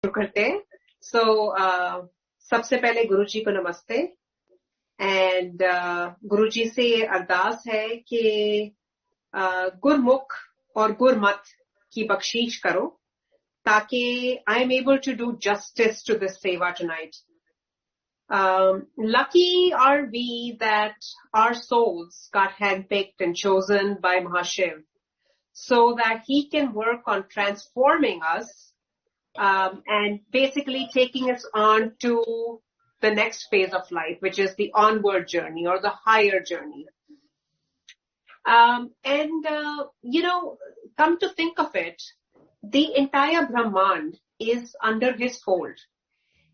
शुरू करते हैं. So सबसे पहले गुरुजी को नमस्ते. एंड गुरुजी से अरदास है कि गुरमुख और गुरमत की बख्शीश करो ताकि I am able to do justice to this seva tonight. Lucky are we that our souls got handpicked and chosen by Mahashiv so that he can work on transforming us and basically taking us on to the next phase of life, which is the onward journey or the higher journey. Come to think of it, the entire Brahmand is under his fold.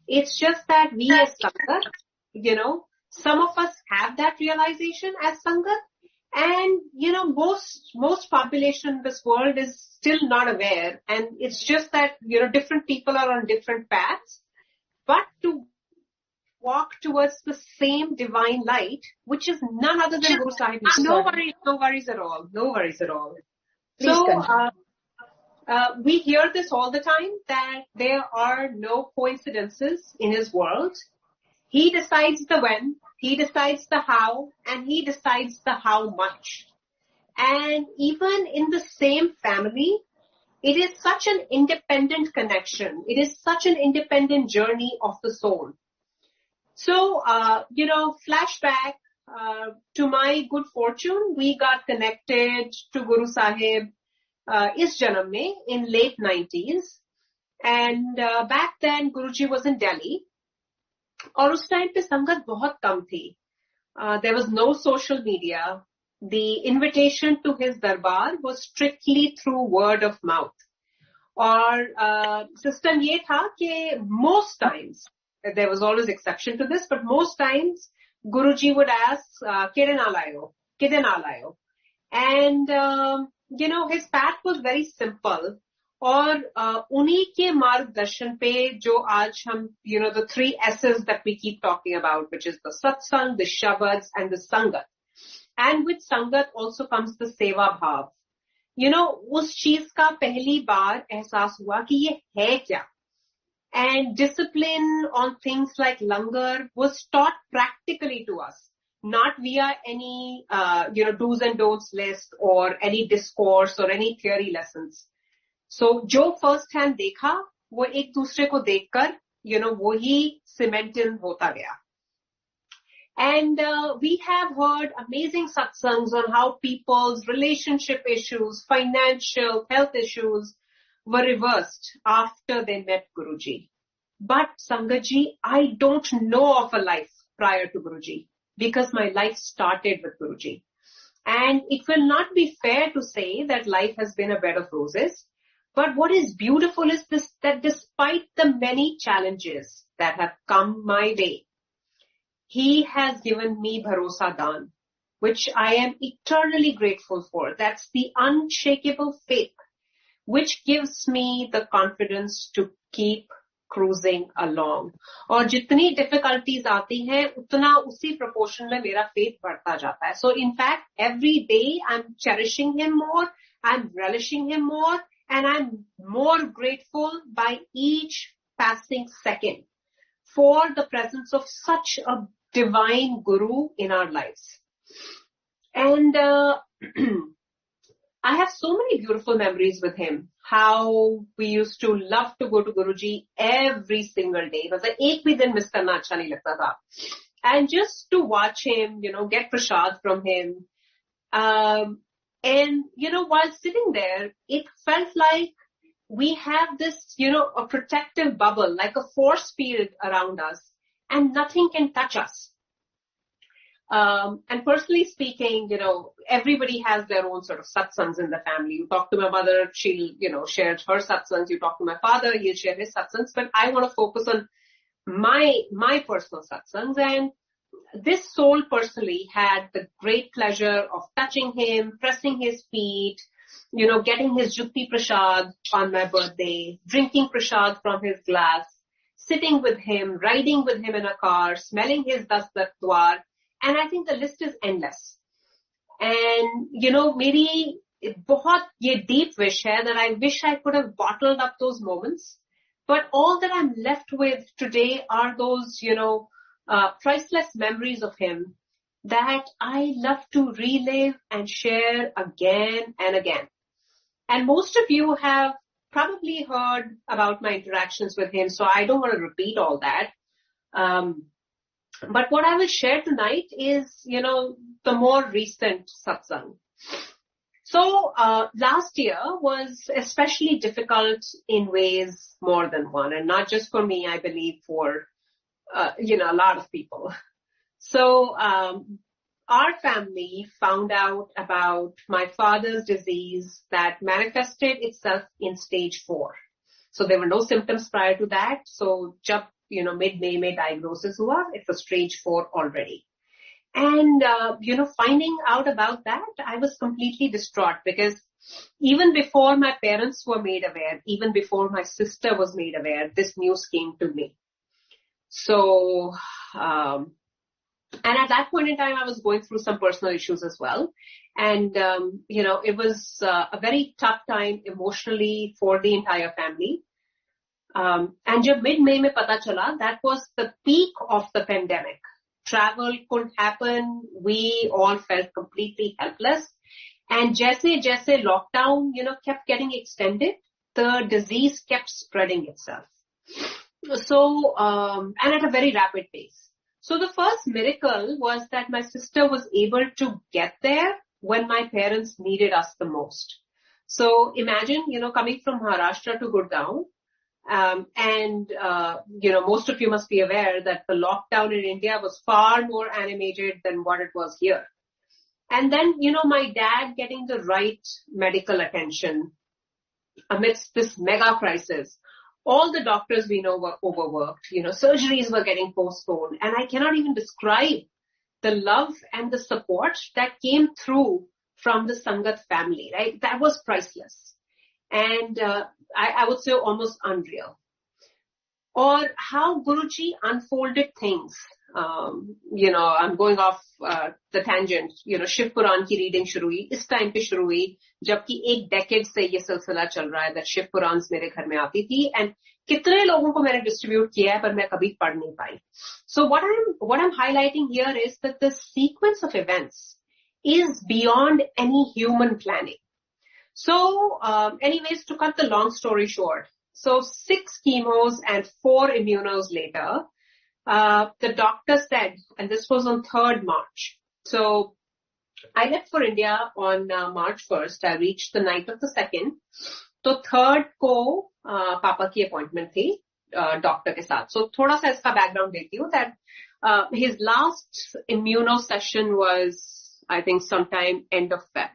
It's just that we as Sangat, some of us have that realization as Sangat, and, most population in this world is still not aware, and it's just that, different people are on different paths, but to walk towards the same divine light, which is none other than Guru Sahib. No worries at all. No worries at all. Please we hear this all the time, that there are no coincidences in his world. He decides the when, he decides the how, and he decides the how much. And even in the same family, it is such an independent connection. It is such an independent journey of the soul. So, flashback to my good fortune, we got connected to Guru Sahib is Janam mein in late 90s. And back then, Guruji was in Delhi. और उस time पे संगत बहुत कम थी. There was no social media. The invitation to his darbar was strictly through word of mouth. और system ये था कि most times, there was always exception to this, but most times Guruji would ask, "Kide naal aayo?" And his path was very simple. और उन्हीं के मार्गदर्शन पे जो आज हम, the 3 S's that we keep talking about, which is the Satsang, the Shabads, and the Sangat. And with Sangat also comes the Seva Bhav. उस चीज का पहली बार एहसास हुआ कि ये है क्या. And discipline on things like langar was taught practically to us, not via any, do's and don'ts list or any discourse or any theory lessons. So, जो first hand देखा, वो एक दूसरे को देखकर, वो ही cemented होता गया. And we have heard amazing satsangs on how people's relationship issues, financial, health issues were reversed after they met Guruji. But Sangatji, I don't know of a life prior to Guruji because my life started with Guruji. And it will not be fair to say that life has been a bed of roses. But what is beautiful is this, that despite the many challenges that have come my way, he has given me Bharosa Dan, which I am eternally grateful for. That's the unshakable faith, which gives me the confidence to keep cruising along. और जितनी difficulties आती हैं, उतना उसी proportion में मेरा faith बढ़ता जाता है. So in fact, every day I'm cherishing him more, I'm relishing him more, and I'm more grateful by each passing second for the presence of such a divine Guru in our lives. And I have so many beautiful memories with him. How we used to love to go to Guruji every single day. मतलब एक भी दिन miss करना अच्छा नहीं लगता था. And just to watch him, get prasad from him. And, while sitting there, it felt like we have this, a protective bubble, like a force field around us, and nothing can touch us. And personally speaking, everybody has their own sort of satsangs in the family. You talk to my mother, she'll, share her satsangs. You talk to my father, he'll share his satsangs. But I want to focus on my personal satsangs. And this soul personally had the great pleasure of touching him, pressing his feet, getting his Jutti Prasad on my birthday, drinking Prasad from his glass, sitting with him, riding with him in a car, smelling his dasdwar. And I think the list is endless. And, मेरी बहुत ये deep wish है that I wish I could have bottled up those moments But all that I'm left with today are those, priceless memories of him that I love to relive and share again and again. And most of you have probably heard about my interactions with him, so I don't want to repeat all that. But what I will share tonight is, the more recent satsang. So last year was especially difficult in ways more than one, and not just for me, I believe for, a lot of people. So our family found out about my father's disease that manifested itself in stage 4. So there were no symptoms prior to that. So jab, mid-May mein diagnosis hua, it was stage 4 already. And, finding out about that, I was completely distraught because even before my parents were made aware, even before my sister was made aware, this news came to me. So, and at that point in time, I was going through some personal issues as well. And, it was a very tough time emotionally for the entire family. And jab mid-May mein pata chala, that was the peak of the pandemic. Travel couldn't happen. We all felt completely helpless. And jaise lockdown, kept getting extended, the disease kept spreading itself. So, and at a very rapid pace. So the first miracle was that my sister was able to get there when my parents needed us the most. So imagine, coming from Maharashtra to Gurgaon, most of you must be aware that the lockdown in India was far more animated than what it was here. And then, my dad getting the right medical attention amidst this mega crisis. All the doctors we know were overworked, surgeries were getting postponed, and I cannot even describe the love and the support that came through from the Sangat family, right? That was priceless. And, I would say almost unreal. Or how Guruji unfolded things. I'm going off the tangent. Shiv Puran ki reading shuru hui, is time pe shuru hui, jabki ek decade se ye silsila chal raha hai that Shiv Purans mere ghar mein aati thi, and kitne logon ko maine distribute kiya hai, par main kabhi pad nahi pai. So what I'm highlighting here is that the sequence of events is beyond any human planning. So, anyways, to cut the long story short, so 6 chemos and 4 immunos later, the doctor said, and this was on 3rd March. So, I left for India on March 1st. I reached the night of the 2nd. So, 3rd ko, Papa ki appointment thi, doctor ke saath. So, thoda sa iska background deti hu that, his last immuno session was, I think, sometime end of Feb.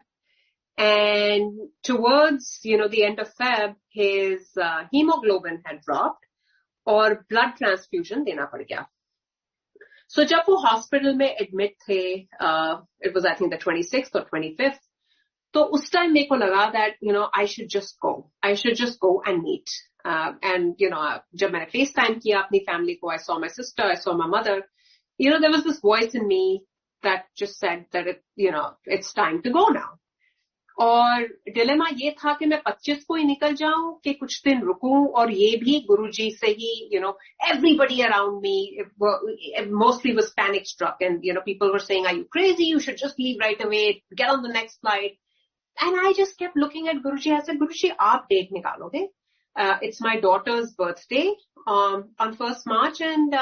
And towards, the end of Feb, his hemoglobin had dropped or blood transfusion dena pad gaya. So jab wo hospital mein admit the, it was I think the 26th or 25th. So us time meko laga that, I should just go. I should just go and meet. And, jab maine FaceTime kiya apni family ko, I saw my sister, I saw my mother. There was this voice in me that just said that it's time to go now. और dilemma ये था कि मैं 25 को ही निकल जाऊं कि कुछ दिन रुकूं और ये भी गुरुजी से ही everybody around me mostly was panic struck and people were saying, are you crazy, you should just leave right away, get on the next flight. And I just kept looking at Guruji. I said, Guruji, aap date nikaloge. It's my daughter's birthday on 1st March and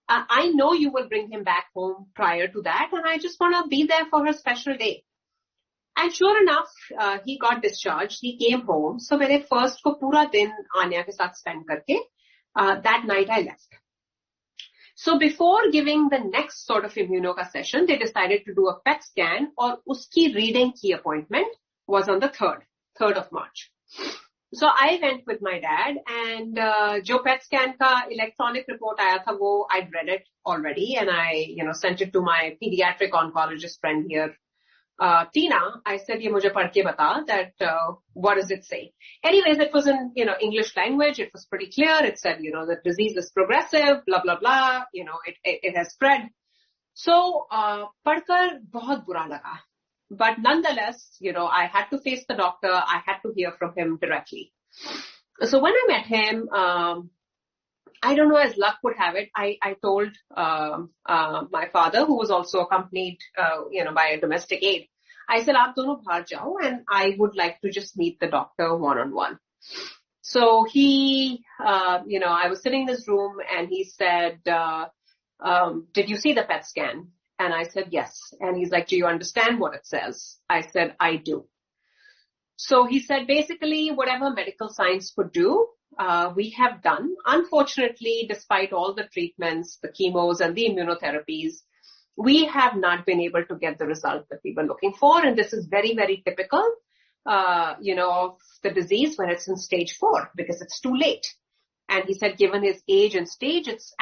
I know you will bring him back home prior to that and I just want to be there for her special day. And sure enough, he got discharged. He came home. So मेरे first को पूरा दिन आन्या के साथ spend करके, that night I left. So before giving the next sort of immuno ka session, they decided to do a PET scan और उसकी reading की appointment was on the 3rd of March. So I went with my dad and जो PET scan का electronic report आया था वो I'd read it already and I sent it to my pediatric oncologist friend here. Tina, I said, ye mujhe pad ke bata that, what does it say? Anyways, it was in, English language. It was pretty clear. It said, the disease is progressive, blah, blah, blah. It has spread. So, padkar bahut bura laga. But nonetheless, I had to face the doctor. I had to hear from him directly. So when I met him, I don't know, as luck would have it, I told my father, who was also accompanied, by a domestic aide. I said, "Aap dono bahar jao, and I would like to just meet the doctor one-on-one." So he, I was sitting in his room, and he said, "Did you see the PET scan?" And I said, "Yes." And he's like, "Do you understand what it says?" I said, "I do." So he said, basically, whatever medical science could do, we have done. Unfortunately, despite all the treatments, the chemos and the immunotherapies, we have not been able to get the result that we were looking for. And this is very, very typical, of the disease when it's in stage 4, because it's too late. And he said, given his age and stage, it's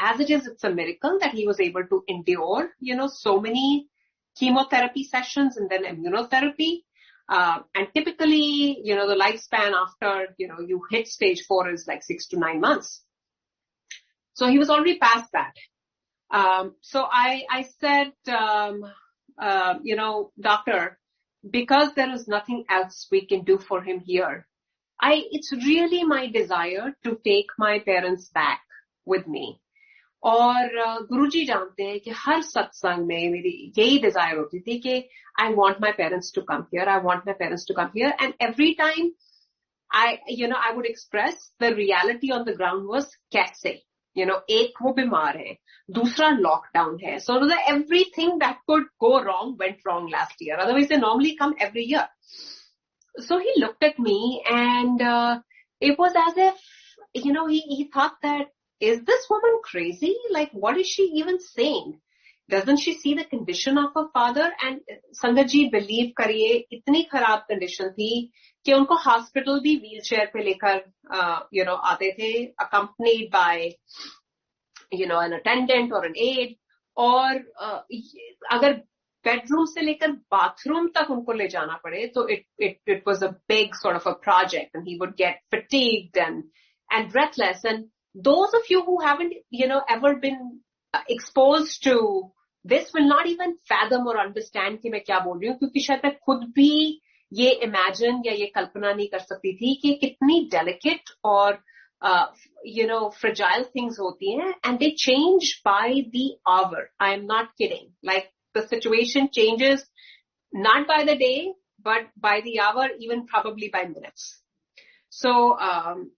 a miracle that he was able to endure, so many chemotherapy sessions and then immunotherapy. And typically, the lifespan after, you hit stage 4 is like 6 to 9 months. So he was already past that. So I said, doctor, because there is nothing else we can do for him here, it's really my desire to take my parents back with me. और गुरुजी जानते हैं कि हर सत्संग में मेरी यही Dzire होती थी कि I want my parents to come here. I want my parents to come here. And every time I would express, the reality on the ground was कैसे, एक वो बीमार है, दूसरा लॉकडाउन है. So everything that could go wrong went wrong last year. Otherwise they normally come every year. So he looked at me, and it was as if, he thought that, is this woman crazy? Like, what is she even saying? Doesn't she see the condition of her father? And Sangat ji, believe kariye, itni kharab condition thi कि उनको hospital भी wheelchair पे लेकर, आते थे, accompanied by, an attendant or an aide. और अगर bedroom से लेकर bathroom तक उनको ले जाना पड़े, so it was a big sort of a project, and he would get fatigued and breathless. And those of you who haven't, ever been exposed to this will not even fathom or understand कि मैं क्या बोल रही हूँ, क्योंकि शायद मैं खुद भी ये imagine या ये कल्पना नहीं कर सकती थी कि कितनी delicate और, fragile things होती हैं, and they change by the hour. I am not kidding. Like, the situation changes not by the day, but by the hour, even probably by minutes. So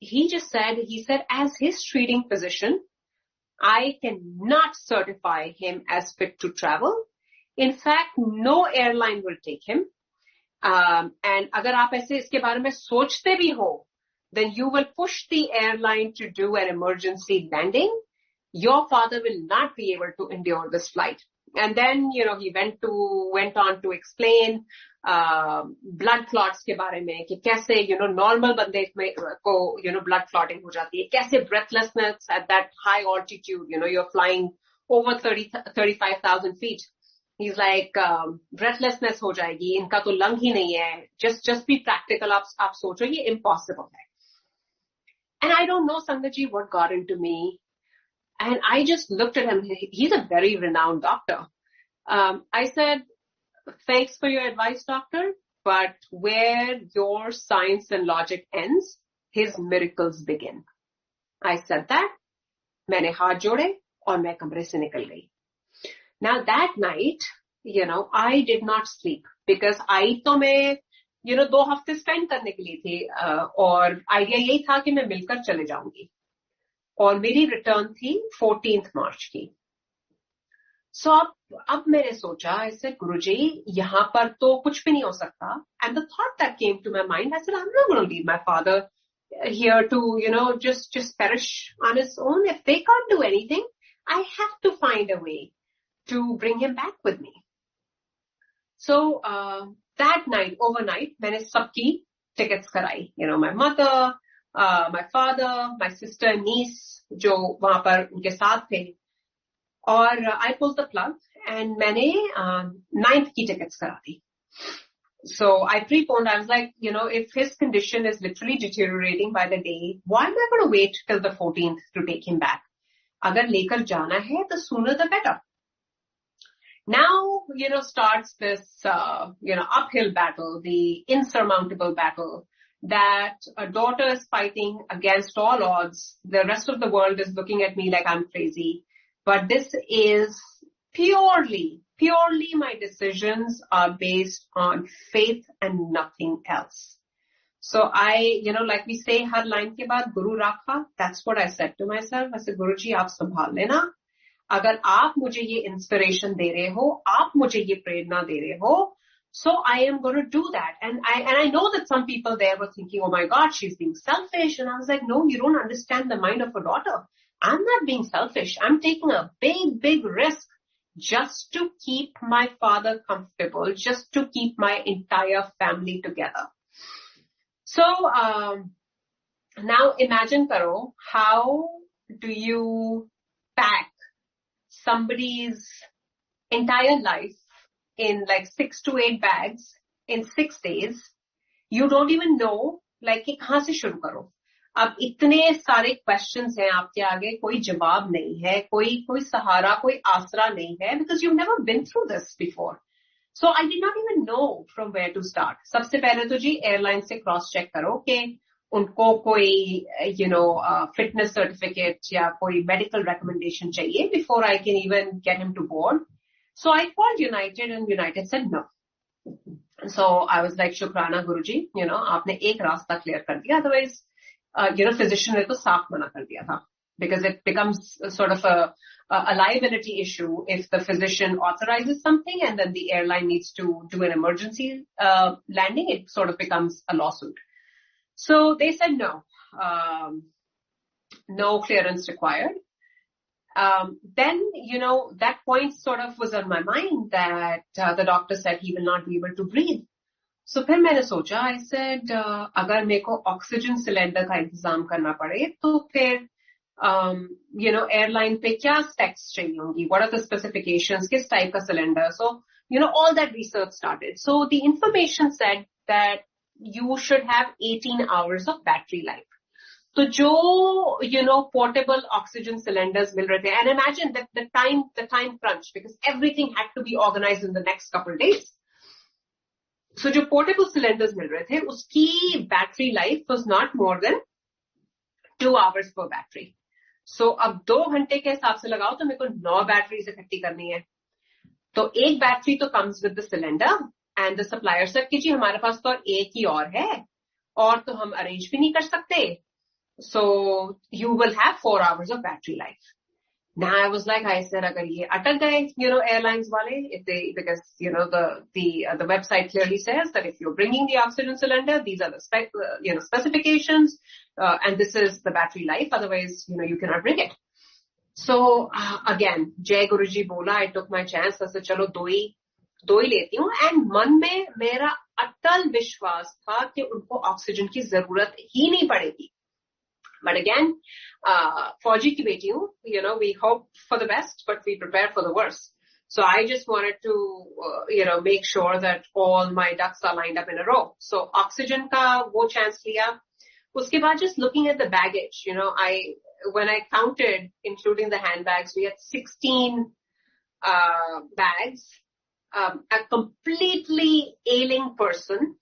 he said, as his treating physician, I cannot certify him as fit to travel. In fact, no airline will take him. And अगर आप ऐसे इसके बारे में सोचते भी हो, then you will push the airline to do an emergency landing. Your father will not be able to endure this flight. And then, he went on to explain blood clots के बारे में कि कैसे, normal बंदे को, blood clotting हो जाती है, कैसे breathlessness at that high altitude, you're flying over 35,000 feet. He's like, breathlessness हो जाएगी, इनका तो lung ही नहीं है, just be practical, आप सोचो ये impossible है. And I don't know, Sangatji, what got into me. And I just looked at him. He's a very renowned doctor. I said, thanks for your advice, doctor, but where your science and logic ends, his miracles begin. I said that. मैंने हाथ जोड़े और मैं कमरे से निकल गई. Now that night, I did not sleep because आई तो मैं, 2 हफ्ते spend करने के लिए थी, और आइडिया यही था कि मैं मिलकर चले जाऊंगी. और मेरी रिटर्न थी 14th मार्च की. So अब मैंने सोचा, I said, गुरुजी, यहाँ पर तो कुछ भी नहीं हो सकता. And the thought that came to my mind, I said, I'm not going to leave my father here to, just perish on his own. If they can't do anything, I have to find a way to bring him back with me. So that night, overnight, मैंने सबकी tickets कराई. My mother, my father, my sister, niece, जो वहाँ पर उनके साथ थे. और I pulled the plug and मैंने 9th की tickets करा दी. So I preponed. I was like, if his condition is literally deteriorating by the day, why am I going to wait till the 14th to take him back? अगर लेकर जाना है, the sooner the better. Now, starts this, uphill battle, the insurmountable battle, that a daughter is fighting against all odds. The rest of the world is looking at me like I'm crazy. But this is purely my decisions are based on faith and nothing else. So like we say, har line ke baad Guru Rakha, that's what I said to myself. I said, Guruji, aap sambhal lena. Agar aap mujhe ye inspiration de rahe ho, aap mujhe ye prerna de rahe ho, so I am going to do that. And I know that some people there were thinking, oh my God, she's being selfish. And I was like, no, you don't understand the mind of a daughter. I'm not being selfish. I'm taking a big risk just to keep my father comfortable, just to keep my entire family together. So, now imagine karo, how do you pack somebody's entire life in like 6 to 8 bags in 6 days? You don't even know, like, कि कहाँ से शुरू करो. अब इतने सारे questions हैं आपके आगे, कोई जवाब नहीं है, कोई सहारा, कोई आसरा नहीं है, because you've never been through this before. So I did not even know from where to start. सबसे पहले तो जी airline से cross check करो कि उनको कोई fitness certificate या कोई medical recommendation चाहिए before I can even get him to board. So I called United and United said no. So I was like, Shukrana Guruji, आपने एक रास्ता clear कर दिया, otherwise, physician ने तो साफ मना कर दिया था. Because it becomes sort of a liability issue if the physician authorizes something and then the airline needs to do an emergency landing, it sort of becomes a lawsuit. So they said no, no clearance required. Then, that point sort of was on my mind that the doctor said he will not be able to breathe. So फिर मैंने सोचा, I said, अगर मेरे को oxygen cylinder का इंतजाम करना पड़े, तो फिर, airline पे क्या specs चाहिए होंगी? What are the specifications? किस type का cylinder? So, all that research started. So the information said that you should have 18 hours of battery life. So जो, portable oxygen cylinders मिल रहे थे, and imagine that the time crunch, because everything had to be organized in the next couple of days. So जो portable cylinders मिल रहे थे, उसकी battery life was not more than 2 hours per battery. So अब 2 घंटे के हिसाब से लगाओ तो मेरे को 9 batteries इकट्ठी करनी है. तो एक battery तो comes with the cylinder, and the supplier said कि जी हमारे पास तो एक ही और है, और तो हम arrange भी नहीं कर सकते. So you will have 4 hours of battery life. Now I was like, I said, agar ye atak gaye, airlines wale, if they, because, the website clearly says that if you're bringing the oxygen cylinder, these are the specifications, and this is the battery life. Otherwise, you cannot bring it. So, again, Jai Guruji bola, I took my chance. I said, chalo, do ही लेती हूँ. And मन में मेरा अटल विश्वास था कि उनको oxygen की जरूरत ही नहीं पड़ेगी. But again, Fauji ki beti hu, we hope for the best, but we prepare for the worst. So I just wanted to, make sure that all my ducks are lined up in a row. So oxygen ka wo chance liya. Uske baad just looking at the baggage, when I counted, including the handbags, we had 16, bags, a completely ailing person.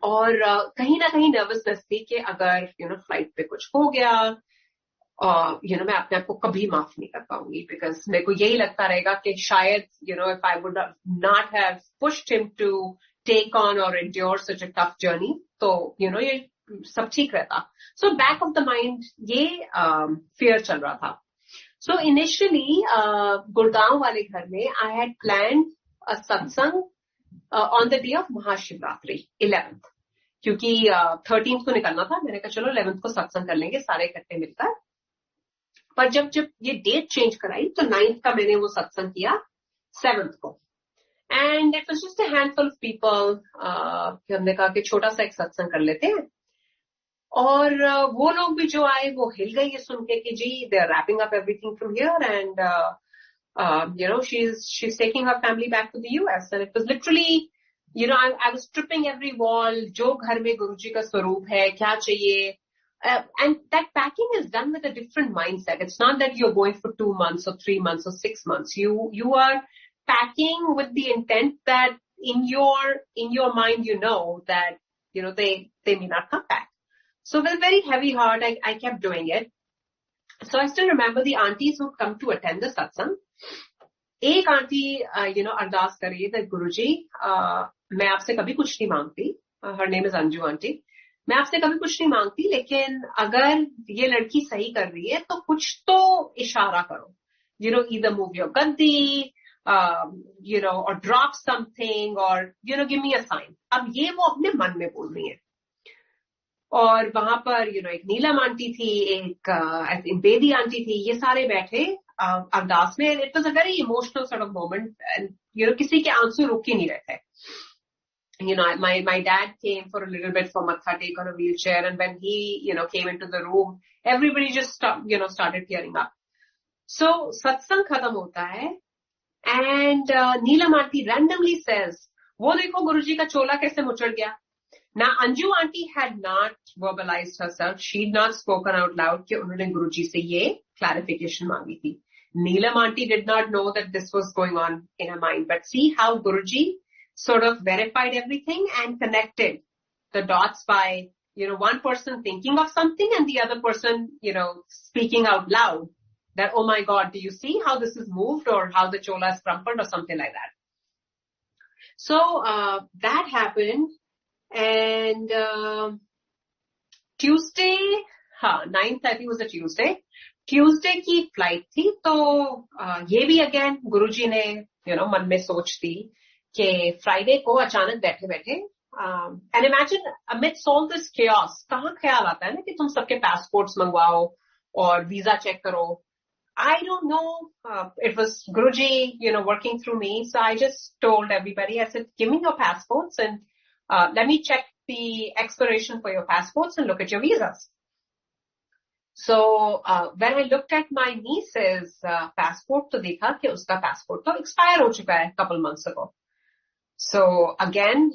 और कहीं ना कहीं nervousness थी कि अगर flight पे कुछ हो गया मैं अपने आप को कभी माफ नहीं कर पाऊंगी, बिकॉज मेरे को यही लगता रहेगा कि शायद if I would not have pushed him to take on or endure such a tough journey, तो ये सब ठीक रहता. So back of the mind ये fear चल रहा था. So initially गुड़गांव वाले घर में I had planned a satsang on the day of Mahashivratri, 11th. क्योंकि 13th को निकलना था, मैंने कहा चलो 11th को सत्संग कर लेंगे सारे इकट्ठे मिलकर. पर जब ये डेट चेंज कराई तो 9th का मैंने वो सत्संग किया 7th को. And it was just a handful of people. हमने कहा कि छोटा सा एक सत्संग कर लेते हैं. और वो लोग भी जो आए वो हिल गए ये सुन के कि जी they are wrapping up everything from here and she's taking her family back to the US. And it was literally, I was tripping every wall. जो घर में गुरुजी का स्वरूप है, क्या चाहिए. And that packing is done with a different mindset. It's not that you're going for 2 months or 3 months or 6 months. You are packing with the intent that in your mind, that, they may not come back. So with a very heavy heart, I kept doing it. So I still remember the aunties who come to attend the satsang. एक auntie, अरदास करी that Guruji, मैं आपसे कभी कुछ नहीं मांगती. Her name is Anju aunty. मैं आपसे कभी कुछ नहीं मांगती, लेकिन अगर ये लड़की सही कर रही है, तो कुछ तो इशारा करो. Either move your gaddi, or drop something, or, give me a sign. अब ये वो अपने मन में बोल रही है. और वहां पर, एक नीलम आंटी थी, एक बेदी आंटी थी, ये सारे बैठे अरदास में. It was a very emotional sort of moment, and किसी के आंसू रुक ही नहीं रहे थे. My dad came for a little bit for matha take on a wheelchair, and when he, came into the room, everybody just started tearing up. So satsang khatam hota hai, and Neelam aunty randomly says, "वो देखो गुरुजी का चोला कैसे मुचड़ गया." Now Anju aunty had not verbalized herself. She'd not spoken out loud कि उन्होंने गुरुजी से ये clarification मांगी थी. Neelam aunty did not know that this was going on in her mind. But see how Guruji sort of verified everything and connected the dots by, one person thinking of something and the other person, speaking out loud that, oh my God, do you see how this is moved, or how the chola is crumpled, or something like that. So, that happened. And, Tuesday, 9th I think was a Tuesday. Tuesday की flight थी, तो, ये भी again, गुरुजी ने, मन में सोच थी, कि Friday को अचानक बैठे बैठे, and imagine amidst all this chaos, कहाँ ख्याल आता है ना कि तुम सबके passports मंगवाओ और visa check करो. I don't know, it was Guruji, working through me. So I just told everybody, I said, give me your passports and let me check the expiration for your passports and look at your visas. So when I looked at my niece's passport, तो देखा कि उसका passport तो expire हो चुका है couple months ago. So again,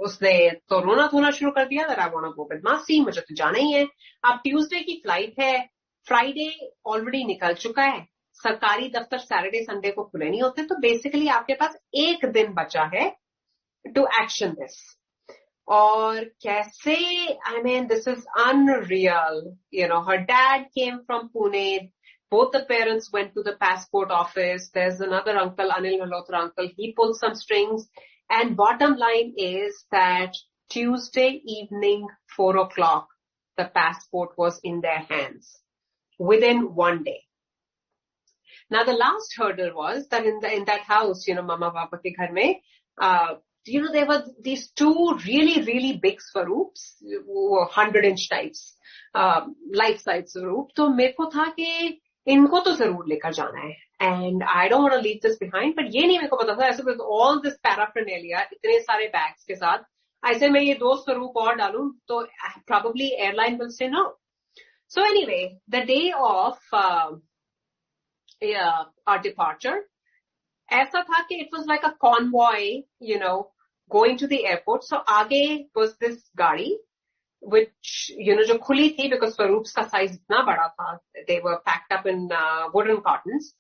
उसने तो रोना धोना शुरू कर दिया that I want to go with मासी, मुझे तो जाना ही है. अब Tuesday की flight है, Friday already निकल चुका है, सरकारी दफ्तर Saturday Sunday को खुले नहीं होते, तो basically आपके पास एक दिन बचा है to action this. और कैसे, I mean, this is unreal. Her dad came from Pune. Both the parents went to the passport office. There's another uncle, Anil Malhotra uncle. He pulled some strings. And bottom line is that Tuesday evening, 4 o'clock, the passport was in their hands within one day. Now the last hurdle was that in that house, Mama Papa ke ghar mein, there were these two really, really big swarups, 100-inch types, life-size swarup. So मेरे को था कि इनको तो जरूर लेकर जाना है. And I don't want to leave this behind, but ये नहीं मेरे को पता था, ऐसे with all this paraphernalia, इतने सारे bags के साथ, ऐसे मैं ये 2 स्वरूप और डालूं, तो probably airline will say no. So anyway, the day of our departure, ऐसा था कि it was like a convoy, going to the airport. So आगे was this गाड़ी, which, जो खुली थी because स्वरूप्स का size इतना बड़ा था. They were packed up in wooden cartons.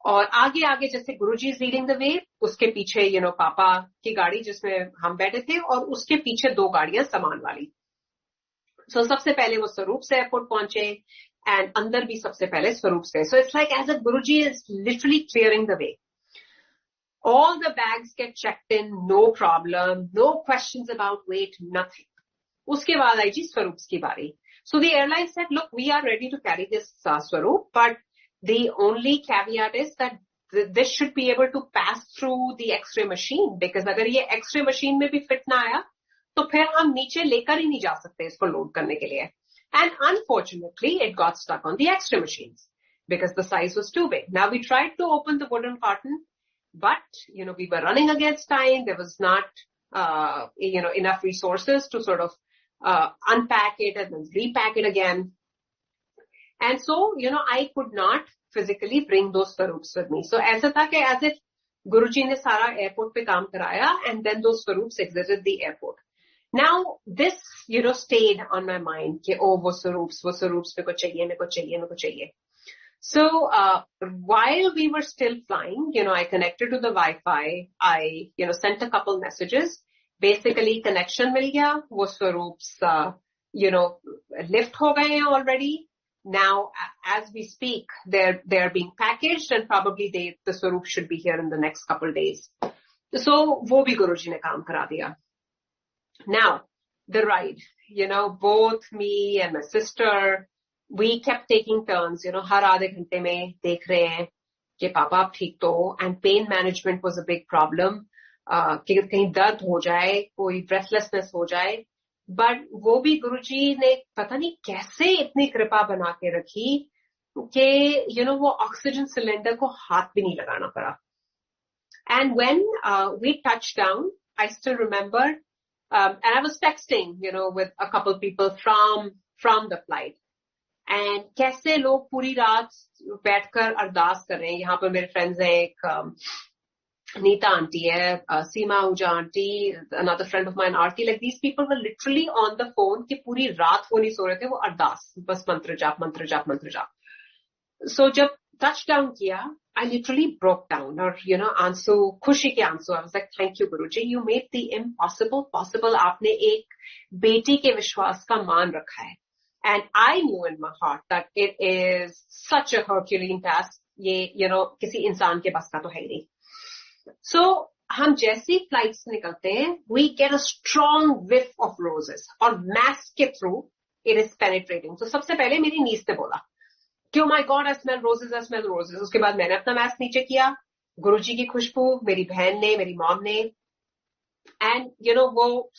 और आगे आगे जैसे गुरुजी is leading the way, उसके पीछे, पापा की गाड़ी जिसमें हम बैठे थे, और उसके पीछे 2 गाड़ियां सामान वाली. So सबसे पहले वो स्वरूप से एयरपोर्ट पहुंचे, and अंदर भी सबसे पहले स्वरूप से. So it's like as if Guruji is literally clearing the way. All the bags get checked in, no problem, no questions about weight, nothing. उसके बाद आई जी स्वरूप की बारी. So the airline said, look, we are ready to carry this Swarup, but the only caveat is that this should be able to pass through the X-ray machine, because अगर ये X-ray machine में भी fit ना आया, तो फिर हम नीचे लेकर ही नहीं जा सकते इसको लोड करने के लिए. And unfortunately, it got stuck on the X-ray machines because the size was too big. Now we tried to open the wooden carton, but, we were running against time. There was not, enough resources to sort of, unpack it and then repack it again. And so, I could not physically bring those swarups with me. So ऐसा था कि as if Guruji ने सारा airport पे काम कराया, and then those swarups exited the airport. Now this, stayed on my mind कि वो swarups मेरे को चाहिए. So, while we were still flying, I connected to the Wi-Fi. I, sent a couple messages, basically connection मिल गया, वो स्वरूप्स lift हो गए हैं already. Now, as we speak, they're being packaged and probably the swarup should be here in the next couple days. So, वो भी गुरुजी ने काम करा दिया. Now, the ride, both me and my sister, we kept taking turns, हर आधे घंटे में देख रहे हैं कि पापा आप ठीक तो. And pain management was a big problem. कि कहीं दर्द हो जाए, कोई breathlessness हो जाए. बट वो भी गुरुजी ने पता नहीं कैसे इतनी कृपा बना के रखी कि वो ऑक्सीजन सिलेंडर को हाथ भी नहीं लगाना पड़ा. And when we touch down, I still remember, and I was texting with a couple people from the flight, and कैसे लोग पूरी रात बैठकर अरदास कर रहे हैं. यहाँ पर मेरे फ्रेंड्स हैं, एक Neeta aunty hai, Seema Uja aunty, another friend of mine, Aarti, like these people were literally on the phone कि पूरी रात वो नहीं सो रहे थे, वो अरदास, बस मंत्र जाप, मंत्र जाप, मंत्र जाप. So जब touch down किया, I literally broke down, और आंसू, खुशी के आंसू. I was like, thank you Guruji, you made the impossible possible. आपने एक बेटी के विश्वास का मान रखा है. And I knew in my heart that it is such a Herculean task. ये किसी इंसान के बस का तो है ही नहीं. So, हम जैसी फ्लाइट से निकलते हैं, we get a strong whiff of roses, और mask के through it is penetrating. So, सबसे पहले मेरी नीस ने बोला कि oh my God, I smell roses, I smell roses. उसके बाद मैंने अपना मास्क नीचे किया, गुरुजी की खुशबू, मेरी बहन ने, मेरी मॉम ने, and वो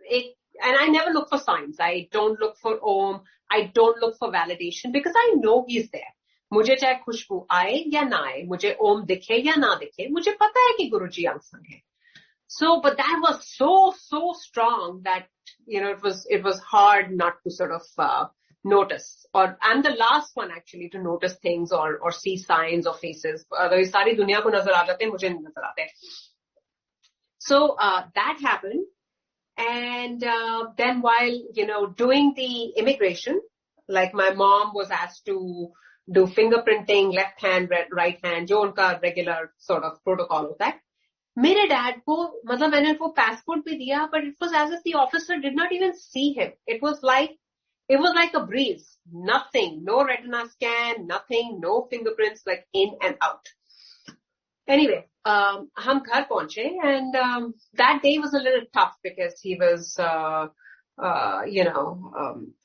एक, and I never look for signs. I don't look for Om. I don't look for validation because I know he's there. मुझे चाहे खुशबू आए या ना आए, मुझे ओम दिखे या ना दिखे, मुझे पता है कि गुरुजी अंग है. So, but that was so strong that it was hard not to sort of notice. Or I'm the last one actually to notice things or see signs or faces. अगर ये सारी दुनिया को नजर आ जाते हैं, मुझे नहीं नजर आते. So that happened, and then while doing the immigration, like my mom was asked to do fingerprinting, left hand, right hand, जो उनका regular sort of protocol होता है. मेरे डैड को, मतलब मैंने वो passport भी दिया, but it was as if the officer did not even see him. It was like a breeze. Nothing, no retina scan, nothing, no fingerprints, like in and out. Anyway, हम घर पहुंचे, and that day was a little tough because he was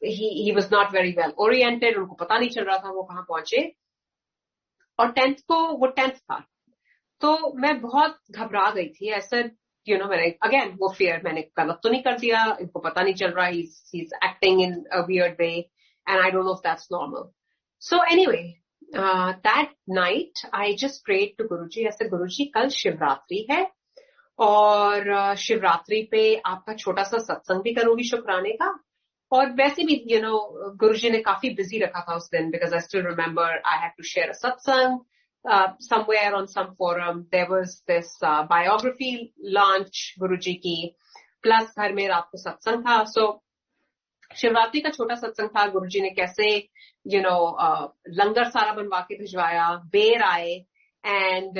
he was not very well oriented. उनको पता नहीं चल रहा था वो कहाँ पहुंचे. और 10th को वो 10th था, तो मैं बहुत घबरा गई थी. ऐसा मैंने again वो fear, मैंने गलत तो नहीं कर दिया, इनको पता नहीं चल रहा, he's acting in a weird way, and I don't know if that's normal. So anyway, that night I just prayed to Guruji. ऐसे गुरुजी कल शिवरात्रि है, और शिवरात्रि पे आपका छोटा सा सत्संग भी करूंगी शुक्राने का. और वैसे भी गुरुजी ने काफी बिजी रखा था उस दिन, because I still remember I had to share a satsang somewhere on some forum. There was this biography launch गुरुजी की, प्लस घर में रात को सत्संग था. So शिवरात्रि का छोटा सत्संग था. गुरुजी ने कैसे लंगर सारा बनवा के भिजवाया, बेर आए, and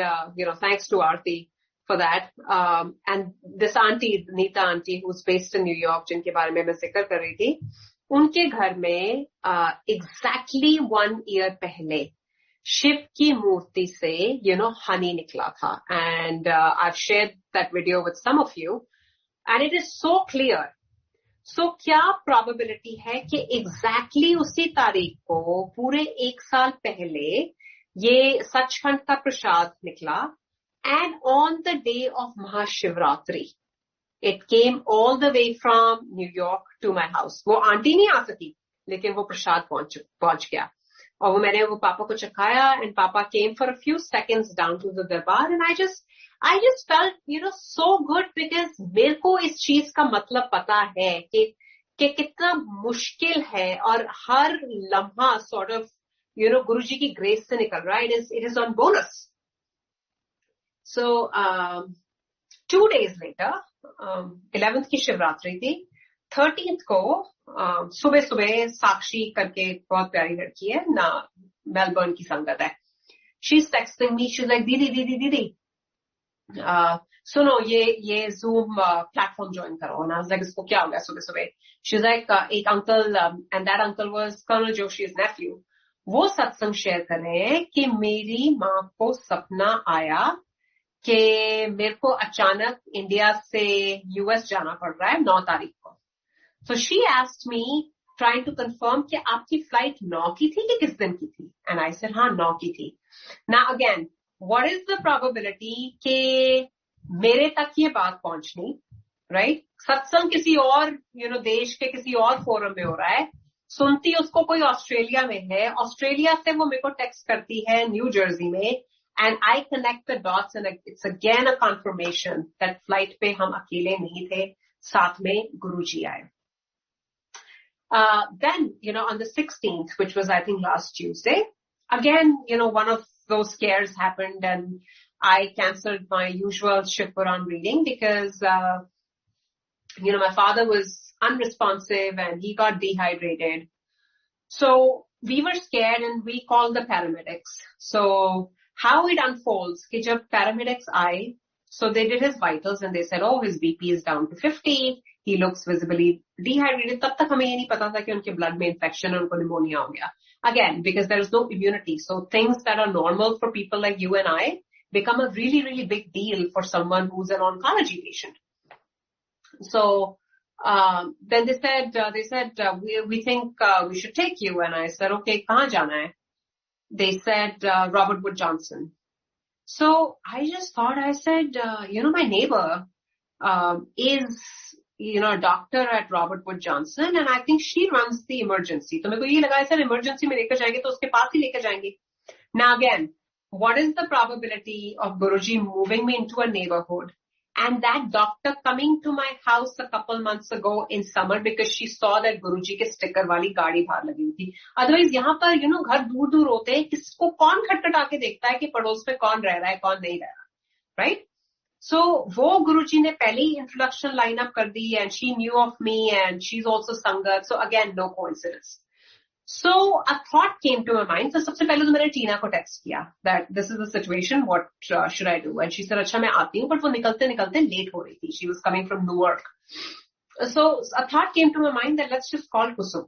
thanks to Aarti for that. And this aunty, Neeta aunty, who's based in New York, जिनके बारे में मैं जिक्र कर रही थी, उनके घर में exactly 1 year पहले शिव की मूर्ति से honey निकला था. And I've shared that video with some of you, and it is so clear. So क्या probability है कि exactly उसी तारीख को पूरे 1 साल पहले ये सचखंड का प्रसाद निकला, and on the day of Mahashivratri it came all the way from New York to my house. वो आंटी नहीं आ सकी, लेकिन वो प्रसाद पहुंच गया, और वो मैंने वो पापा को चखाया, and Papa came for a few seconds down to the darbar, and I just felt so good, because मेरे को इस चीज का मतलब पता है कि कितना मुश्किल है, और हर लम्हा sort of गुरुजी की ग्रेस से निकल रहा है. It is on bonus. So 2 days later, 11th की शिवरात्रि थी, 13th को सुबह सुबह साक्षी करके बहुत प्यारी लड़की है ना, मेलबर्न की संगत है. She's texting me, she's like, दीदी सुनो ये Zoom platform join करो. And I was like, इसको क्या हो गया सुबह सुबह? She's like, एक uncle, and that uncle was Colonel Joshi's nephew. वो सत्संग शेयर कर रहे हैं कि मेरी माँ को सपना आया कि मेरे को अचानक इंडिया से यूएस जाना पड़ रहा है 9 तारीख को. So she asked me, trying to confirm कि आपकी फ्लाइट 9 की थी कि किस दिन की थी? And I said, हाँ 9 की थी. Now again, what is the probability कि मेरे तक ये बात पहुंचनी, right? सत्संग किसी और देश के किसी और फोरम में हो रहा है, सुनती उसको कोई ऑस्ट्रेलिया में है, ऑस्ट्रेलिया से वो मेरे को टेक्स्ट करती है न्यू जर्सी में, and I connect the dots and it's again a confirmation that flight पे हम अकेले नहीं थे, साथ में गुरुजी आए. Then, on the 16th, which was, I think, last Tuesday, again, one of those scares happened and I canceled my usual Shivpuran reading because, my father was unresponsive and he got dehydrated. So we were scared and we called the paramedics. So how it unfolds, कि जब paramedics आए, so they did his vitals and they said, oh, his BP is down to 50. He looks visibly dehydrated. तब तक हमें ये नहीं पता था कि उनके blood में infection और उनको pneumonia हो गया. Again, because there is no immunity. So things that are normal for people like you and I become a really, really big deal for someone who's an oncology patient. So, then they said, we think, we should take you. And I said, okay, kahan jana hai? They said, Robert Wood Johnson. So I just thought, I said, my neighbor, is, a doctor at Robert Wood Johnson, and I think she runs the emergency. So मेरे को ये लगा sir emergency में लेकर जाएंगे तो उसके पास ही लेकर जाएंगे. Now again, what is the probability of Guruji moving me into a neighborhood and that doctor coming to my house a couple months ago in summer because she saw that Guruji के sticker वाली गाड़ी बाहर लगी हुई थी. Otherwise यहाँ पर घर दूर दूर होते हैं, किसको कौन खटखटा के देखता है कि पड़ोस में कौन रह रहा है कौन नहीं रह रहा, right? So वो गुरुजी ने पहले ही introduction line up कर दी and she knew of me and she's also Sangat. So again, no coincidence. So a thought came to my mind. So सबसे पहले तो मैंने टीना को text किया that this is the situation, what should I do? And she said, अच्छा मैं आती हूँ, but वो निकलते निकलते late हो रही थी. She was coming from Newark. So a thought came to my mind that let's just call Kusum.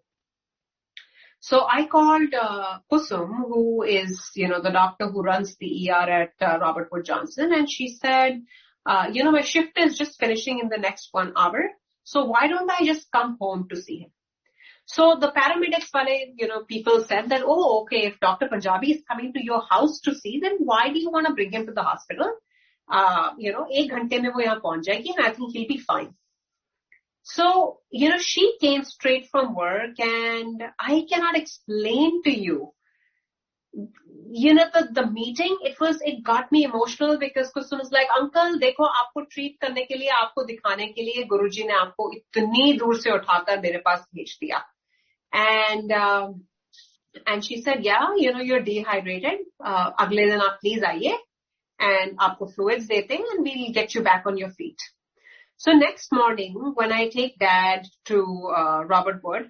So I called Kusum, who is, the doctor who runs the ER at Robert Wood Johnson, and she said, my shift is just finishing in the next 1 hour, so why don't I just come home to see him? So the paramedics, people said that, oh, okay, if Dr. Punjabi is coming to your house to see, then why do you want to bring him to the hospital? 1 घंटे में वो यहाँ पहुंच जाएगी, and I think he'll be fine. So, she came straight from work and I cannot explain to you, the meeting, it got me emotional because Kusum was like, uncle, देखो आपको treat करने के लिए, आपको दिखाने के लिए गुरुजी ने आपको इतनी दूर से उठाकर मेरे पास भेज दिया. And she said, yeah, you're dehydrated. अगले दिन आप please आइए and आपको fluids देते हैं and we'll get you back on your feet. So next morning, when I take dad to Robert Wood,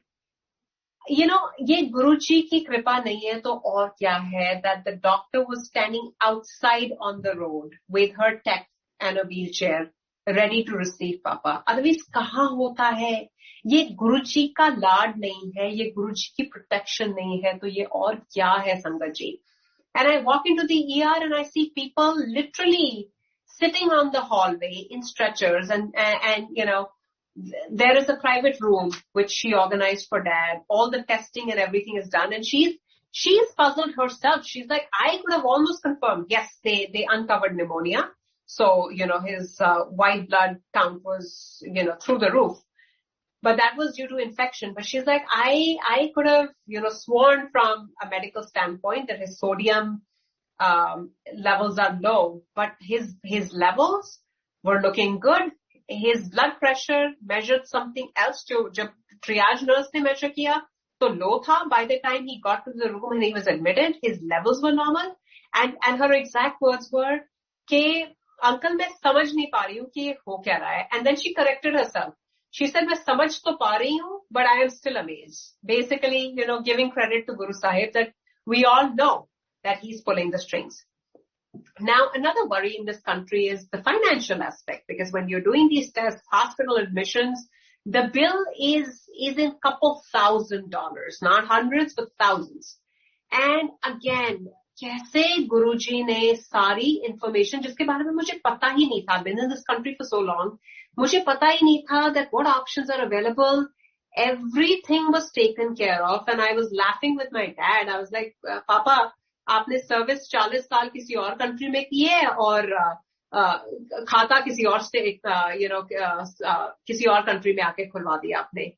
ये गुरुजी की कृपा नहीं है तो और क्या है that the doctor was standing outside on the road with her tech and a wheelchair, ready to receive Papa. Otherwise, कहाँ होता है? ये गुरुजी का लाड नहीं है, ये गुरुजी की protection नहीं है, तो ये और क्या है संगत जी? And I walk into the ER and I see people literally sitting on the hallway in stretchers and there is a private room which she organized for dad. All the testing and everything is done and she's puzzled herself. She's like, I could have almost confirmed. Yes, they uncovered pneumonia. So, his white blood count was, through the roof. But that was due to infection. But she's like, I could have, sworn from a medical standpoint that his sodium levels are low, but his levels were looking good. His blood pressure measured something else to जब triage nurse ने measure किया तो low था. By the time he got to the room and he was admitted, his levels were normal. And her exact words were कि uncle मैं समझ नहीं पा रही हूँ कि ये हो क्या रहा है. And then she corrected herself. She said मैं समझ तो पा रही हूँ, but I am still amazed. Basically, giving credit to Guru Sahib that we all know that he's pulling the strings. Now, another worry in this country is the financial aspect, because when you're doing these tests, hospital admissions, the bill is in couple $1,000s, not hundreds, but thousands. And again, कैसे गुरुजी ने सारी information जिसके बारे में मुझे पता ही नहीं था, been in this country for so long, मुझे पता ही नहीं था that what options are available. Everything was taken care of, and I was laughing with my dad. I was like, Papa, आपने सर्विस 40 साल किसी और कंट्री में की है और खाता किसी और स्टेट किसी और कंट्री में आके खुलवा दिया आपने.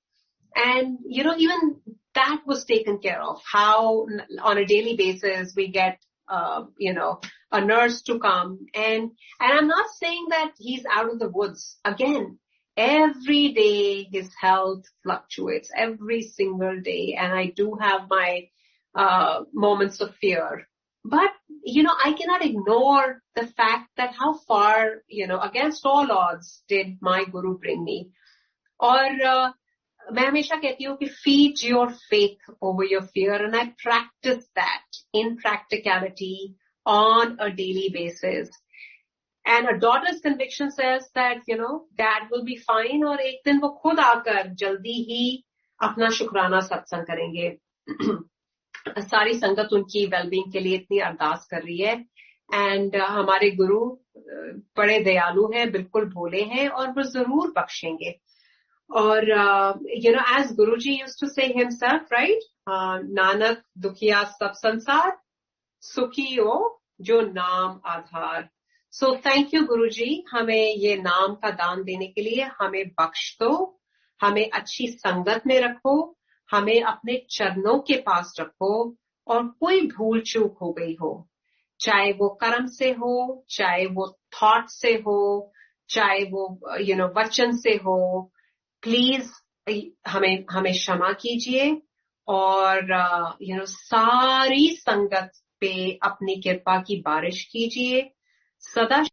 And even that was taken care of. How on a daily basis we get a nurse to come, and I'm not saying that he's out of the woods. Again, every day his health fluctuates every single day, and I do have my moments of fear. But, I cannot ignore the fact that how far, against all odds did my guru bring me. और मैं हमेशा कहती हूँ कि feed your faith over your fear, and I practice that in practicality on a daily basis. And a daughter's conviction says that, dad will be fine, और एक दिन वो खुद आकर जल्दी ही अपना शुक्राना सत्संग करेंगे. सारी संगत उनकी वेलबींग के लिए इतनी अरदास कर रही है. एंड हमारे गुरु बड़े दयालु हैं, बिल्कुल भोले हैं, और वो जरूर बख्शेंगे. और as Guruji used to say himself, right? Nanak दुखिया सब संसार, सुखी हो जो नाम आधार. So thank you Guruji, हमें ये नाम का दान देने के लिए. हमें बख्श दो, हमें अच्छी संगत में रखो, हमें अपने चरणों के पास रखो, और कोई भूल चूक हो गई हो, चाहे वो कर्म से हो, चाहे वो थॉट से हो, चाहे वो वचन से हो, प्लीज हमें क्षमा कीजिए. और सारी संगत पे अपनी कृपा की बारिश कीजिए. सदा